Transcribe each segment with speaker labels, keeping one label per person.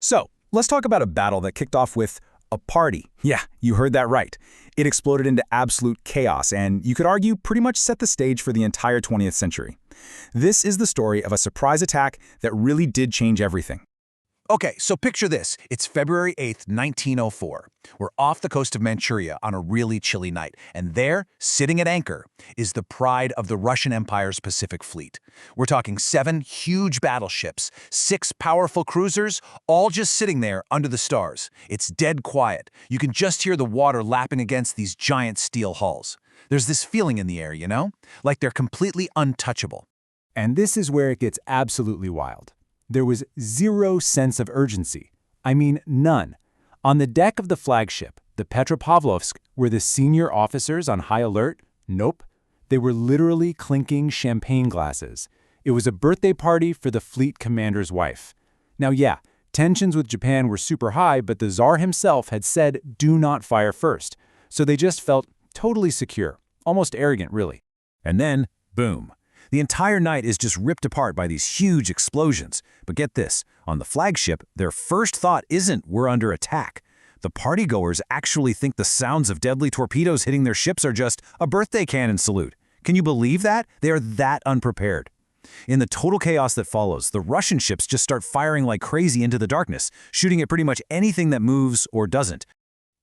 Speaker 1: So, let's talk about a battle that kicked off with a party. Yeah, you heard that right. It exploded into absolute chaos, and you could argue pretty much set the stage for the entire 20th century. This is the story of a surprise attack that really did change everything.
Speaker 2: Okay, so picture this. It's February 8th, 1904. We're off the coast of Manchuria on a really chilly night, and there, sitting at anchor, is the pride of the Russian Empire's Pacific Fleet. We're talking 7 huge battleships, 6 powerful cruisers, all just sitting there under the stars. It's dead quiet. You can just hear the water lapping against these giant steel hulls. There's this feeling in the air, you know? Like they're completely untouchable.
Speaker 3: And this is where it gets absolutely wild. There was zero sense of urgency. I mean, none. On the deck of the flagship, the Petropavlovsk, were the senior officers on high alert? Nope. They were literally clinking champagne glasses. It was a birthday party for the fleet commander's wife. Now, yeah, tensions with Japan were super high, but the Tsar himself had said, do not fire first. So they just felt totally secure, almost arrogant, really.
Speaker 2: And then, boom. The entire night is just ripped apart by these huge explosions. But get this, on the flagship, their first thought isn't we're under attack. The partygoers actually think the sounds of deadly torpedoes hitting their ships are just a birthday cannon salute. Can you believe that? They are that unprepared. In the total chaos that follows, the Russian ships just start firing like crazy into the darkness, shooting at pretty much anything that moves or doesn't.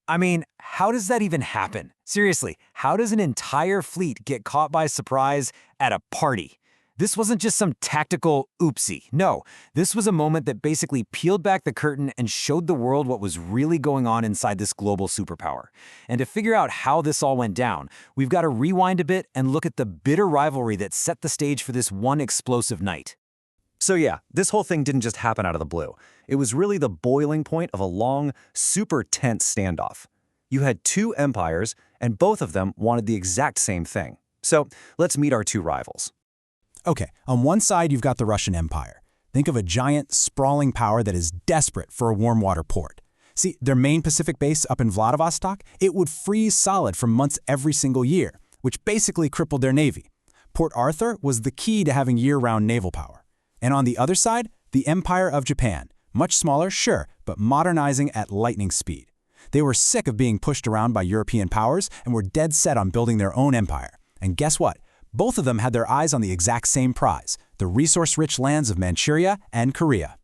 Speaker 4: I mean, how does that even happen? Seriously, how does an entire fleet get caught by surprise at a party? This wasn't just some tactical oopsie. No, this was a moment that basically peeled back the curtain and showed the world what was really going on inside this global superpower. And to figure out how this all went down, we've got to rewind a bit and look at the bitter rivalry that set the stage for this one explosive night.
Speaker 5: So yeah, this whole thing didn't just happen out of the blue. It was really the boiling point of a long, super tense standoff. You had 2 empires, and both of them wanted the exact same thing. So let's meet our 2 rivals.
Speaker 3: Okay, on one side you've got the Russian Empire. Think of a giant, sprawling power that is desperate for a warm water port. See, their main Pacific base up in Vladivostok, it would freeze solid for months every single year, which basically crippled their navy. Port Arthur was the key to having year-round naval power. And on the other side, the Empire of Japan. Much smaller, sure, but modernizing at lightning speed. They were sick of being pushed around by European powers and were dead set on building their own empire. And guess what? Both of them had their eyes on the exact same prize, the resource-rich lands of Manchuria and Korea.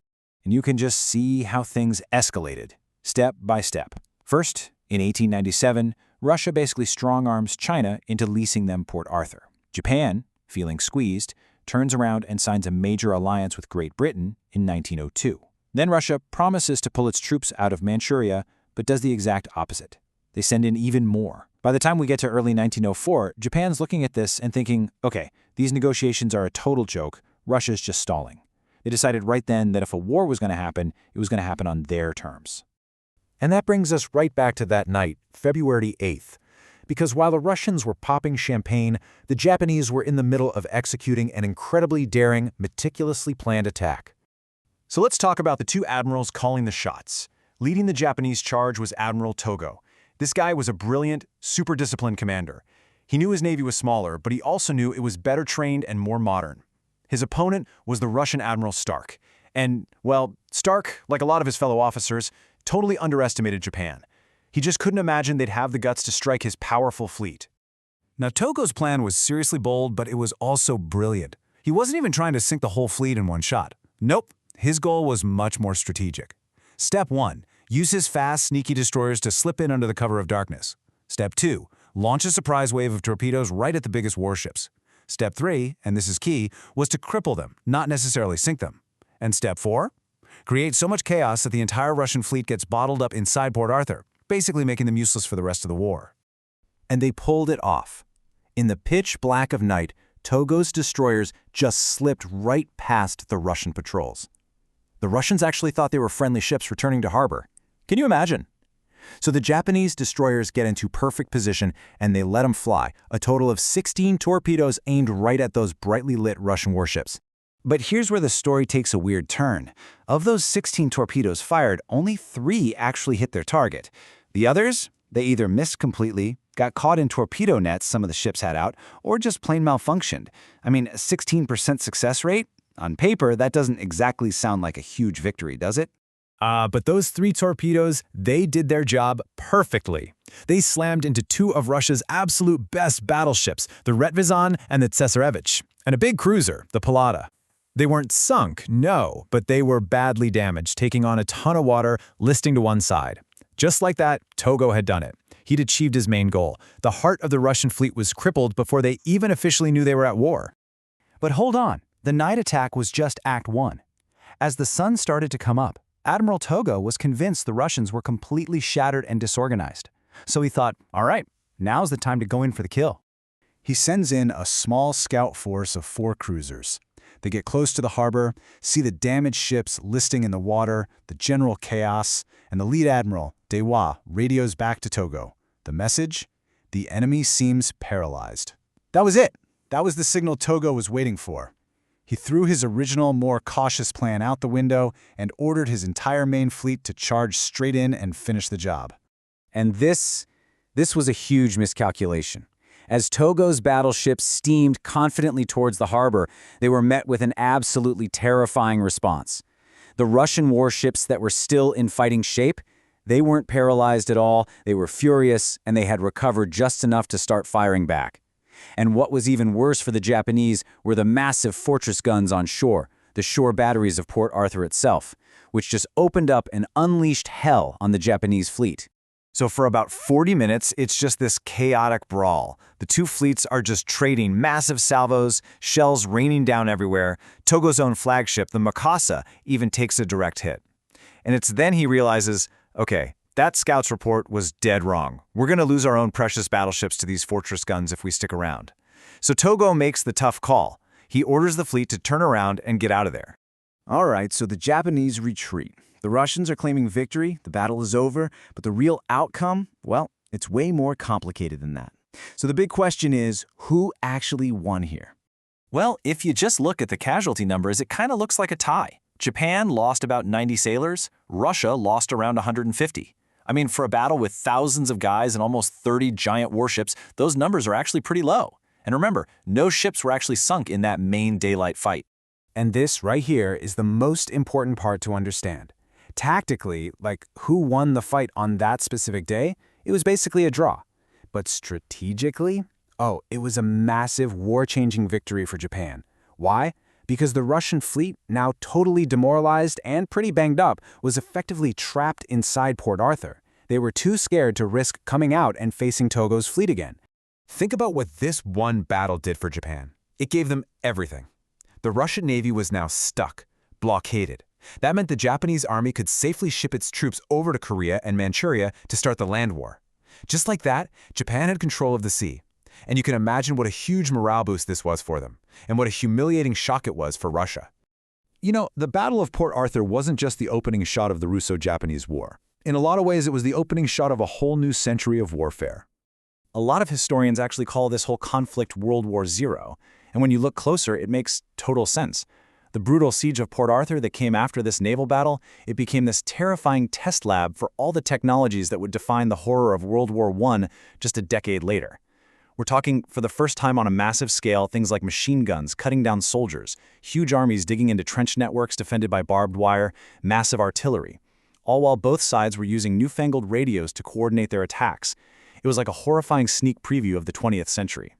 Speaker 5: And you can just see how things escalated, step by step. First, in 1897, Russia basically strong-arms China into leasing them Port Arthur. Japan, feeling squeezed, turns around and signs a major alliance with Great Britain in 1902. Then Russia promises to pull its troops out of Manchuria, but does the exact opposite. They send in even more. By the time we get to early 1904, Japan's looking at this and thinking, okay, these negotiations are a total joke, Russia's just stalling. They decided right then that if a war was going to happen, it was going to happen on their terms.
Speaker 2: And that brings us right back to that night, February 8th. Because while the Russians were popping champagne, the Japanese were in the middle of executing an incredibly daring, meticulously planned attack. So let's talk about the 2 admirals calling the shots. Leading the Japanese charge was Admiral Togo. This guy was a brilliant, super disciplined commander. He knew his navy was smaller, but he also knew it was better trained and more modern. His opponent was the Russian Admiral Stark. And, well, Stark, like a lot of his fellow officers, totally underestimated Japan. He just couldn't imagine they'd have the guts to strike his powerful fleet. Now, Togo's plan was seriously bold, but it was also brilliant. He wasn't even trying to sink the whole fleet in one shot. Nope, his goal was much more strategic. Step 1. Use his fast, sneaky destroyers to slip in under the cover of darkness. Step 2. Launch a surprise wave of torpedoes right at the biggest warships. Step 3, and this is key, was to cripple them, not necessarily sink them. And Step 4? Create so much chaos that the entire Russian fleet gets bottled up inside Port Arthur, basically making them useless for the rest of the war.
Speaker 5: And they pulled it off. In the pitch black of night, Togo's destroyers just slipped right past the Russian patrols. The Russians actually thought they were friendly ships returning to harbor. Can you imagine? So the Japanese destroyers get into perfect position and they let them fly, a total of 16 torpedoes aimed right at those brightly lit Russian warships. But here's where the story takes a weird turn. Of those 16 torpedoes fired, only 3 actually hit their target. The others, they either missed completely, got caught in torpedo nets some of the ships had out, or just plain malfunctioned. I mean, a 16% success rate? On paper, that doesn't exactly sound like a huge victory, does it?
Speaker 2: But those 3 torpedoes, they did their job perfectly. They slammed into 2 of Russia's absolute best battleships, the Retvizan and the Tsesarevich, and a big cruiser, the Pallada. They weren't sunk, no, but they were badly damaged, taking on a ton of water, listing to one side. Just like that, Togo had done it. He'd achieved his main goal. The heart of the Russian fleet was crippled before they even officially knew they were at war.
Speaker 5: But hold on, the night attack was just Act 1. As the sun started to come up, Admiral Togo was convinced the Russians were completely shattered and disorganized. So he thought, all right, now's the time to go in for the kill.
Speaker 3: He sends in a small scout force of 4 cruisers. They get close to the harbor, see the damaged ships listing in the water, the general chaos, and the lead admiral, Advay, radios back to Togo. The message? The enemy seems paralyzed. That was it. That was the signal Togo was waiting for. He threw his original, more cautious plan out the window and ordered his entire main fleet to charge straight in and finish the job.
Speaker 4: And this was a huge miscalculation. As Togo's battleships steamed confidently towards the harbor, they were met with an absolutely terrifying response. The Russian warships that were still in fighting shape, they weren't paralyzed at all, they were furious, and they had recovered just enough to start firing back. And what was even worse for the Japanese were the massive fortress guns on shore, the shore batteries of Port Arthur itself, which just opened up and unleashed hell on the Japanese fleet.
Speaker 5: So for about 40 minutes, it's just this chaotic brawl. The 2 fleets are just trading massive salvos, shells raining down everywhere. Togo's own flagship, the Mikasa, even takes a direct hit. And it's then he realizes, okay, that scout's report was dead wrong. We're going to lose our own precious battleships to these fortress guns if we stick around. So Togo makes the tough call. He orders the fleet to turn around and get out of there.
Speaker 6: All right, so the Japanese retreat. The Russians are claiming victory, the battle is over, but the real outcome, well, it's way more complicated than that. So the big question is, who actually won here?
Speaker 5: Well, if you just look at the casualty numbers, it kind of looks like a tie. Japan lost about 90 sailors, Russia lost around 150. I mean, for a battle with thousands of guys and almost 30 giant warships, those numbers are actually pretty low. And remember, no ships were actually sunk in that main daylight fight.
Speaker 3: And this right here is the most important part to understand. Tactically, like who won the fight on that specific day, it was basically a draw. But strategically, it was a massive war-changing victory for Japan. Why? Because the Russian fleet, now totally demoralized and pretty banged up, was effectively trapped inside Port Arthur. They were too scared to risk coming out and facing Togo's fleet again.
Speaker 2: Think about what this one battle did for Japan. It gave them everything. The Russian Navy was now stuck, blockaded. That meant the Japanese army could safely ship its troops over to Korea and Manchuria to start the land war. Just like that, Japan had control of the sea. And you can imagine what a huge morale boost this was for them, and what a humiliating shock it was for Russia.
Speaker 1: You know, the Battle of Port Arthur wasn't just the opening shot of the Russo-Japanese War. In a lot of ways, it was the opening shot of a whole new century of warfare.
Speaker 5: A lot of historians actually call this whole conflict World War Zero, and when you look closer, it makes total sense. The brutal siege of Port Arthur that came after this naval battle, it became this terrifying test lab for all the technologies that would define the horror of World War I just a decade later. We're talking, for the first time on a massive scale, things like machine guns cutting down soldiers, huge armies digging into trench networks defended by barbed wire, massive artillery, all while both sides were using newfangled radios to coordinate their attacks. It was like a horrifying sneak preview of the 20th century.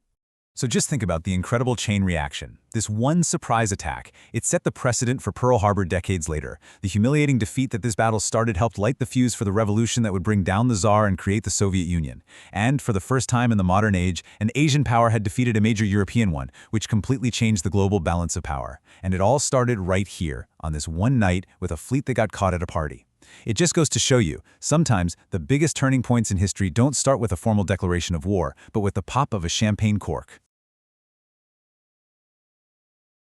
Speaker 1: So just think about the incredible chain reaction. This one surprise attack, it set the precedent for Pearl Harbor decades later. The humiliating defeat that this battle started helped light the fuse for the revolution that would bring down the Tsar and create the Soviet Union. And for the first time in the modern age, an Asian power had defeated a major European one, which completely changed the global balance of power. And it all started right here, on this one night with a fleet that got caught at a party. It just goes to show you, sometimes the biggest turning points in history don't start with a formal declaration of war, but with the pop of a champagne cork.